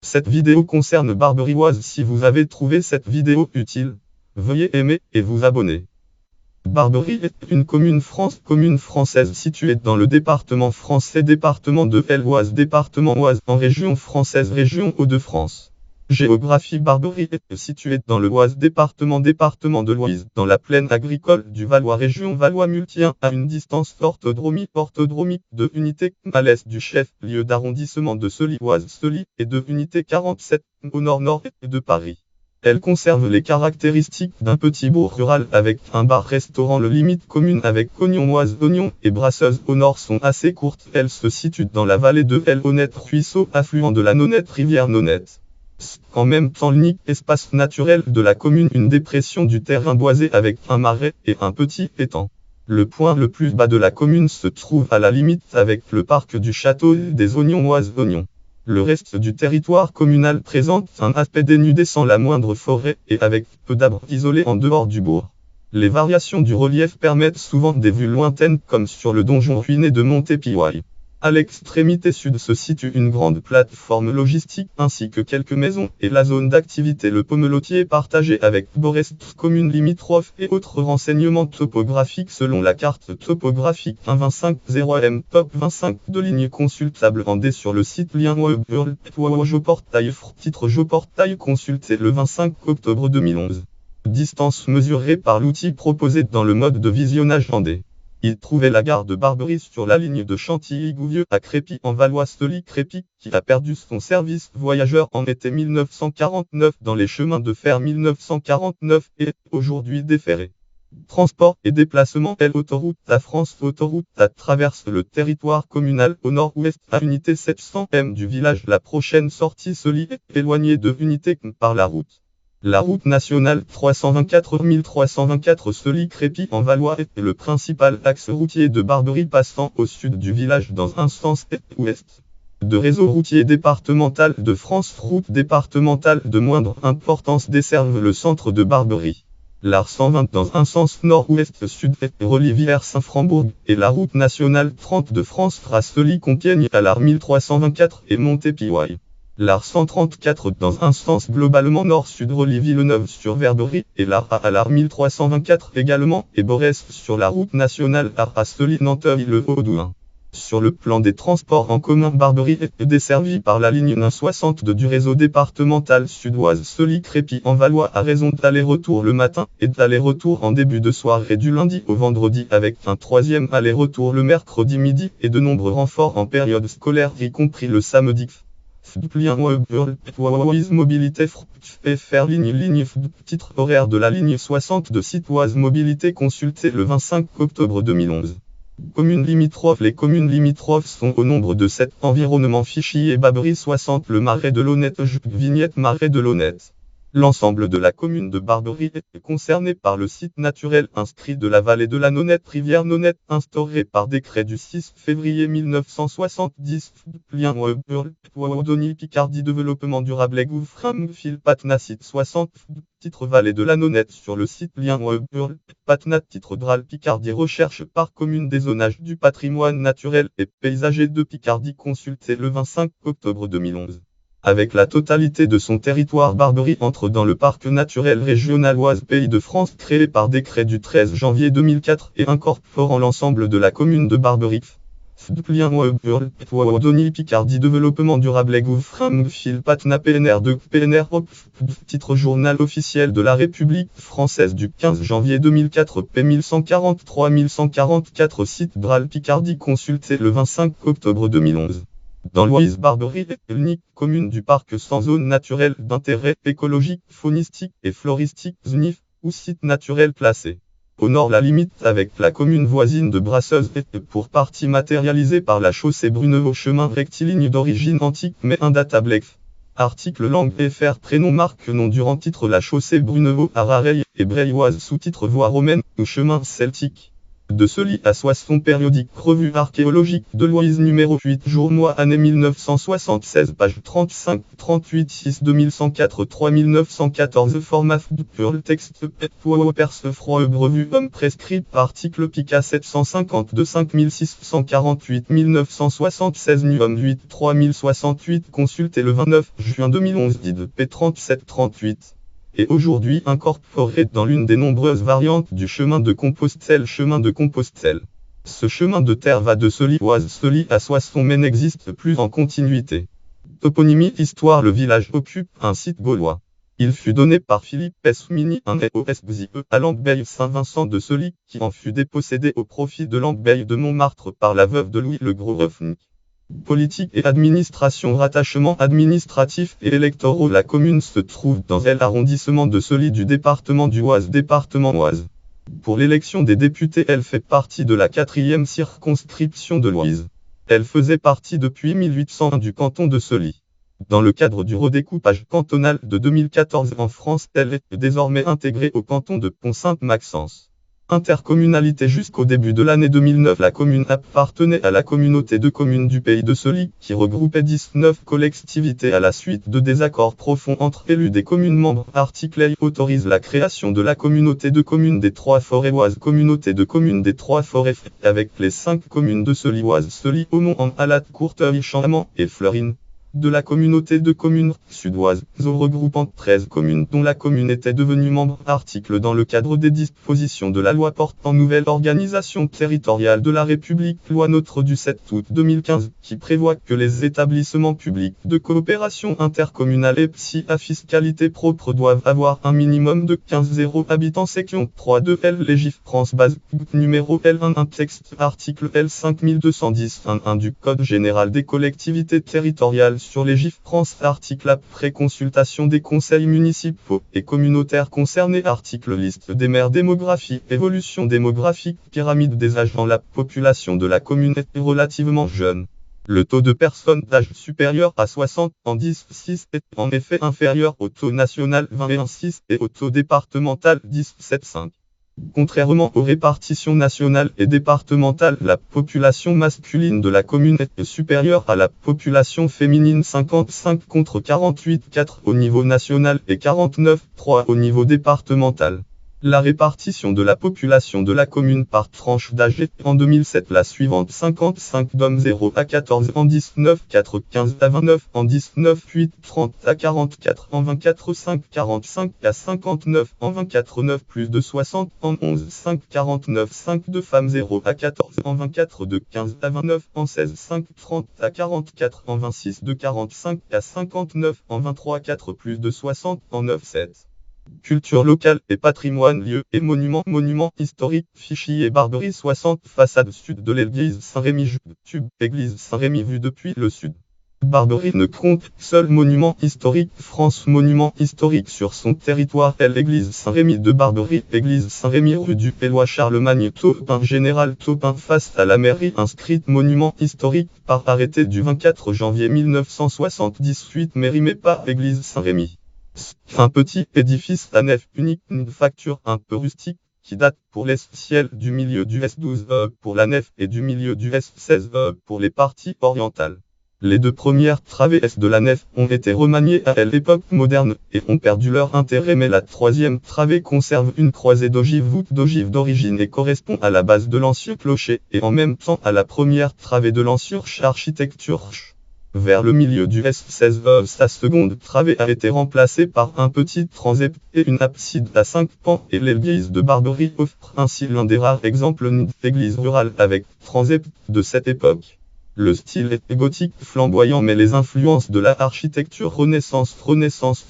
Cette vidéo concerne Barbery-Oise. Si vous avez trouvé cette vidéo utile, veuillez aimer et vous abonner. Barbery est une commune française située dans le département français département de l'Oise département Oise en région française région Hauts-de-France. Géographie. Barbery est située dans le Oise département de l'Oise dans la plaine agricole du Valois région Valois-Multien à une distance orthodromique de unité à l'est du chef-lieu d'arrondissement de Sully-Oise-Sully et de unité 47 au nord-nord de Paris. Elle conserve les caractéristiques d'un petit bourg rural avec un bar-restaurant. Le limite commune avec Cognon-Oise, Oignon et Brasseuse au nord sont assez courtes. Elle se situe dans la vallée de l'Honnête, ruisseau affluent de la Nonette rivière Nonette. En même temps, l'unique espace naturel de la commune, une dépression du terrain boisé avec un marais et un petit étang. Le point le plus bas de la commune se trouve à la limite avec le parc du château des Oignons-Oise-Oignons. Le reste du territoire communal présente un aspect dénudé sans la moindre forêt et avec peu d'arbres isolés en dehors du bourg. Les variations du relief permettent souvent des vues lointaines comme sur le donjon ruiné de Montépiouaille. À l'extrémité sud se situe une grande plateforme logistique ainsi que quelques maisons et la zone d'activité le Pommelotier partagé avec Borest, commune limitrophe et autres renseignements topographiques selon la carte topographique 1.25.0 top 25 de ligne consultable en D sur le site lien Geoportail titre Geoportail consulté le 25 octobre 2011. Distance mesurée par l'outil proposé dans le mode de visionnage en D. Il trouvait la gare de Barbery sur la ligne de Chantilly-Gouvieux à Crépy en Valois-Sully-Crépy, qui a perdu son service voyageurs en été 1949 dans les chemins de fer 1949 et aujourd'hui déféré. Transport et déplacement. L'autoroute à France Autoroute A traverse le territoire communal au nord-ouest à unité 700 m du village. La prochaine sortie Sully est éloignée de unité par la route. La route nationale 324 Sully-Crépy en Valois est le principal axe routier de Barbery passant au sud du village dans un sens est-ouest. De réseau routier départemental de France. Route départementale de moindre importance desservent le centre de Barbery. L'Ar 120 dans un sens nord-ouest-sud-est relie Villers-Saint-Frambourg et la route nationale 30 de France Sully-Compiègne à l'Ar 1324 et Montépiouaille. L'Ar 134 dans un sens globalement nord-sud relie Villeneuve-sur-Verberie et l'Ar à l'Ar 1324 également et Borest sur la route nationale Ar à Sully-Nanteuil-le-Haut-Douin. Sur le plan des transports en commun, Barbery est desservie par la ligne 162 du réseau départemental sud-ouest Sully-Crépy en Valois à raison d'aller-retour le matin et d'aller-retour en début de soirée du lundi au vendredi avec un troisième aller-retour le mercredi midi et de nombreux renforts en période scolaire y compris le samedi. Mobilité faire ligne titre horaire de la ligne 60 de site Oise Mobilité consulté le 25 octobre 2011. Communes limitrophes. Les communes limitrophes sont au nombre de 7 environnements Fichy et Barbery 60 le Marais de l'Honnête Vignette Marais de l'Honnête. L'ensemble de la commune de Barbery est concerné par le site naturel inscrit de la vallée de la Nonette rivière Nonette instauré par décret du 6 février 1970. Lien Wallonie Picardie développement durable Gouffram Fil Patna site 60 titre vallée de la Nonette sur le site lien Patna titre Dral Picardie recherche par commune des zonages du patrimoine naturel et paysager de Picardie consulté le 25 octobre 2011. Avec la totalité de son territoire, Barbery entre dans le parc naturel régional Oise Pays de France créé par décret du 13 janvier 2004 et incorporant l'ensemble de la commune de Barbery. Wallonie Picardie développement durable Gouffram Fil Patna PNR 2 PNR titre journal officiel de la République française du 15 janvier 2004 P 1144 site Dral Picardie consulté le 25 octobre 2011. Dans l'Oise, Barbery est l'unique commune du parc sans zone naturelle d'intérêt écologique, faunistique et floristique ZNIF, ou site naturel classé. Au nord, la limite avec la commune voisine de Brasseuse est pour partie matérialisée par la chaussée Brunevaux, chemin rectiligne d'origine antique mais indatable. Article langue FR prénom marque nom durant titre la chaussée Brunevaux à Rareil et Breilloise sous-titre voie romaine ou chemin celtique. De Sely à Soissons, périodique, revue archéologique de l'Oise numéro 8, jour mois année 1976, page 35, 38, 6, 2104, 3914, format pur texte, perce froid, revue homme prescrit, article Pica 752, 5648, 1976, homme 8, 3068, consulté le 29 juin 2011, dit de P3738. Et aujourd'hui incorporé dans l'une des nombreuses variantes du chemin de Compostelle. Ce chemin de terre va de Sely à Soissons mais n'existe plus en continuité. Toponymie, histoire. Le village occupe un site gaulois. Il fut donné par Philippe Souminy, un EOSBZE, à l'Ambeille Saint-Vincent de Sely, qui en fut dépossédé au profit de l'Ambeille de Montmartre par la veuve de Louis le Gros-Ruffny. Politique et administration. Rattachement administratif et électoraux. La commune se trouve dans l'arrondissement de Sely du département du Oise, département Oise. Pour l'élection des députés, elle fait partie de la 4e circonscription de l'Oise. Elle faisait partie depuis 1801 du canton de Sely. Dans le cadre du redécoupage cantonal de 2014 en France, elle est désormais intégrée au canton de Pont-Sainte-Maxence. Intercommunalité. Jusqu'au début de l'année 2009, la commune appartenait à la communauté de communes du Pays de Sely, qui regroupait 19 collectivités à la suite de désaccords profonds entre élus des communes membres. Article L autorise la création de la communauté de communes des Trois-Forêts Oise, communauté de communes des Trois-Forêts, avec les 5 communes de Sely Oise, Sely, Aumont, Alate, Courteuil, Champamont et Fleurines. De la communauté de communes sudoise, regroupant 13 communes dont la commune était devenue membre. Article dans le cadre des dispositions de la loi portant nouvelle organisation territoriale de la République, loi NOTRe du 7 août 2015, qui prévoit que les établissements publics de coopération intercommunale et PSI à fiscalité propre doivent avoir un minimum de 15,0 habitants. Section 3 de L. Légif France base, numéro L1 texte, article L5210-1 du Code général des collectivités territoriales sur les GIF France. Article après consultation des conseils municipaux et communautaires concernés. Article liste des maires. Démographie, évolution démographique, pyramide des âges. Dans la population de la commune est relativement jeune. Le taux de personnes d'âge supérieur à 60 ans 10,6 est en effet inférieur au taux national 21,6 et au taux départemental 17,5. Contrairement aux répartitions nationales et départementales, la population masculine de la commune est supérieure à la population féminine, 55 contre 48,4 au niveau national et 49,3 au niveau départemental. La répartition de la population de la commune par tranche d'âge est en 2007 la suivante: 55 d'hommes 0 à 14 ans, 19 4 15 à 29 ans, 19 8 30 à 44 ans, 24 5 45 à 59 ans, 24 9 plus de 60 ans, 11 5 49 5 de femmes 0 à 14 ans, 24 de 15 à 29 ans, 16 5 30 à 44 ans, 26 de 45 à 59 ans, 23 4 plus de 60 ans, 9 7. Culture locale et patrimoine, lieux et monuments. Monuments historiques, Fichy et Barbery. 60, façade sud de l'église Saint-Rémy. Tube, église Saint-Rémy vue depuis le sud. Barbery ne compte seul monument historique. France, monument historique sur son territoire est l'église Saint-Rémy de Barbery. Église Saint-Rémy rue du Pélois Charlemagne. Taupin, général Taupin face à la mairie. Inscrite monument historique par arrêté du 24 janvier 1978. Mairie mais pas église Saint-Rémy. Un petit édifice à nef unique, une facture un peu rustique, qui date pour l'essentiel du milieu du S12 pour la nef et du milieu du S16 pour les parties orientales. Les deux premières travées S de la nef ont été remaniées à l'époque moderne et ont perdu leur intérêt, mais la troisième travée conserve une croisée d'ogive, voûte d'ogive d'origine, et correspond à la base de l'ancien clocher et en même temps à la première travée de l'ancienne architecture. Vers le milieu du S16, sa seconde travée a été remplacée par un petit transept et une abside à 5 pans, et l'église de Barbery offre ainsi l'un des rares exemples d'église rurale avec transept de cette époque. Le style est gothique flamboyant, mais les influences de l'architecture Renaissance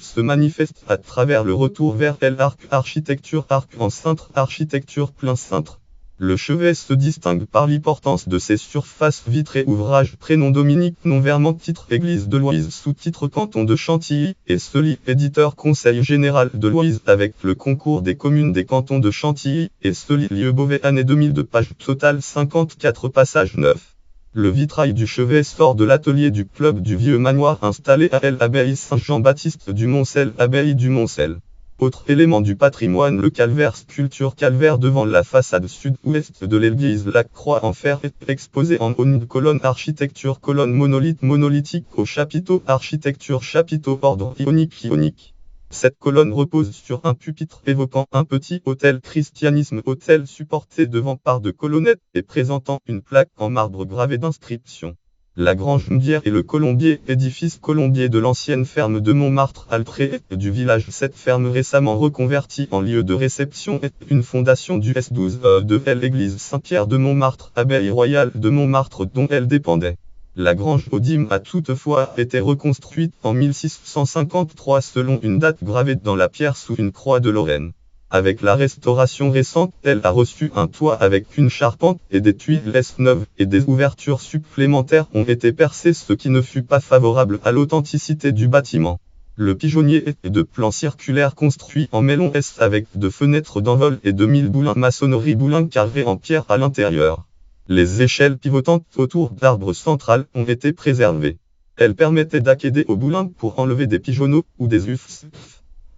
se manifestent à travers le retour vers l'arc, architecture arc en cintre, architecture plein cintre. Le chevet se distingue par l'importance de ses surfaces vitrées. Ouvrage, prénom Dominique, nom Vermont, titre Église de l'Oise, sous-titre Canton de Chantilly et Sely, éditeur Conseil général de l'Oise avec le concours des communes des cantons de Chantilly et Sely, lieu Beauvais, année 2002, page total 54, passage 9. Le vitrail du chevet sort de l'atelier du club du Vieux Manoir installé à l'abbaye Saint-Jean-Baptiste du Moncel, abbaye du Moncel. Autre élément du patrimoine, le calvaire, sculpture calvaire devant la façade sud-ouest de l'église. La croix en fer est exposée en haut d'une colonne. Architecture, colonne monolithique au chapiteau. Architecture, chapiteau, ordre ionique. Cette colonne repose sur un pupitre évoquant un petit autel. Christianisme, autel supporté devant par de colonnettes et présentant une plaque en marbre gravée d'inscription. La Grange Mdière et le Colombier, édifice colombier de l'ancienne ferme de Montmartre altré du village. Cette ferme récemment reconvertie en lieu de réception est une fondation du S12 de l'église Saint-Pierre de Montmartre, abbaye royale de Montmartre dont elle dépendait. La Grange Odime a toutefois été reconstruite en 1653 selon une date gravée dans la pierre sous une croix de Lorraine. Avec la restauration récente, elle a reçu un toit avec une charpente et des tuiles neuves et des ouvertures supplémentaires ont été percées, ce qui ne fut pas favorable à l'authenticité du bâtiment. Le pigeonnier est de plan circulaire construit en mélon S avec de fenêtres d'envol et de 1000 boulins maçonnerie boulins carrés en pierre à l'intérieur. Les échelles pivotantes autour d'arbres central ont été préservées. Elles permettaient d'accéder aux boulins pour enlever des pigeonneaux ou des ufs.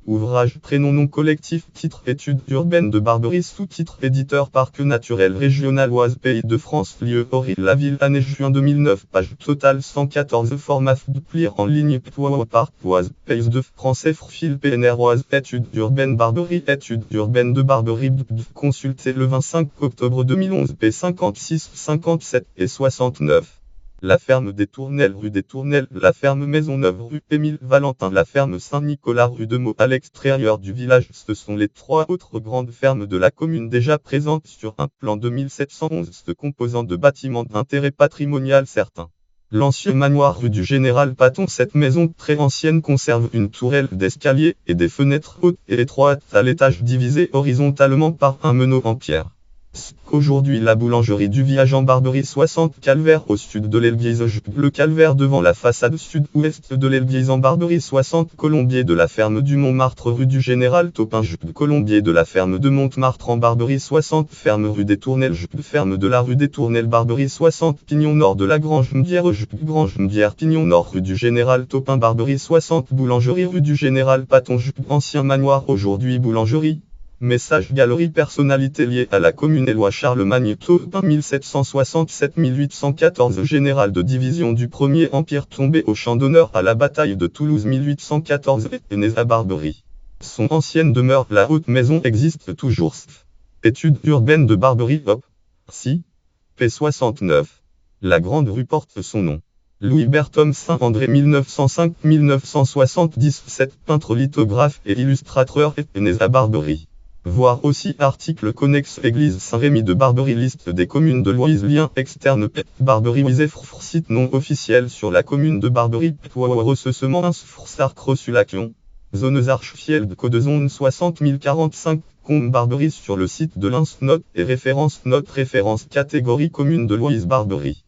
Ouvrage, prénom, nom collectif, titre, études urbaines de Barbery, sous-titre, éditeur, parc naturel régional Oise, Pays de France, lieu, Orly, la ville, année juin 2009, page totale 114, format plier en ligne, Parc Oise, Pays de français, profil PNR Oise, études urbaines Barbery, études urbaines de Barbery, consulté le 25 octobre 2011, p 56, 57 et 69. La ferme des Tournelles, rue des Tournelles, la ferme Maisonneuve, rue Émile Valentin, la ferme Saint-Nicolas, rue de Meaux, à l'extérieur du village. Ce sont les 3 autres grandes fermes de la commune déjà présentes sur un plan de 1711, se composant de bâtiments d'intérêt patrimonial certain. L'ancien manoir rue du Général Paton, cette maison très ancienne conserve une tourelle d'escalier et des fenêtres hautes et étroites à l'étage divisées horizontalement par un meneau en pierre. Aujourd'hui la boulangerie du village en Barbery 60 calvaire au sud de l'église, le calvaire devant la façade sud-ouest de l'église en Barbery 60 colombier de la ferme du Montmartre rue du Général Topin, colombier de la ferme de Montmartre en Barbery 60 ferme rue des Tournelles, ferme de la rue des Tournelles Barbery 60 pignon nord de la Grange Mdière, Grange Mdière pignon nord rue du Général Topin Barbery 60 boulangerie rue du Général Paton, ancien manoir aujourd'hui boulangerie. Message galerie personnalité liée à la commune Éloi Charlemagne Topin 1767-1814 général de division du Premier Empire tombé au champ d'honneur à la bataille de Toulouse 1814 et né à Barbery. Son ancienne demeure la Haute Maison existe toujours. Études urbaines de Barbery Hop. Si. p 69. La grande rue porte son nom. Louis Berthom Saint-André 1905-1977 peintre lithographe et illustrateur est né à Barbery. Voir aussi article connexe Église Saint-Rémy de Barbery. Liste des communes de l'Oise. Lien externe Barbery Oise site non officiel sur la commune de Barbery. Recensement Sulacion. Zones Archfield Code zone 60 045 Combe Barbery sur le site de l'Ins Note et référence note référence catégorie commune de l'Oise Barbery.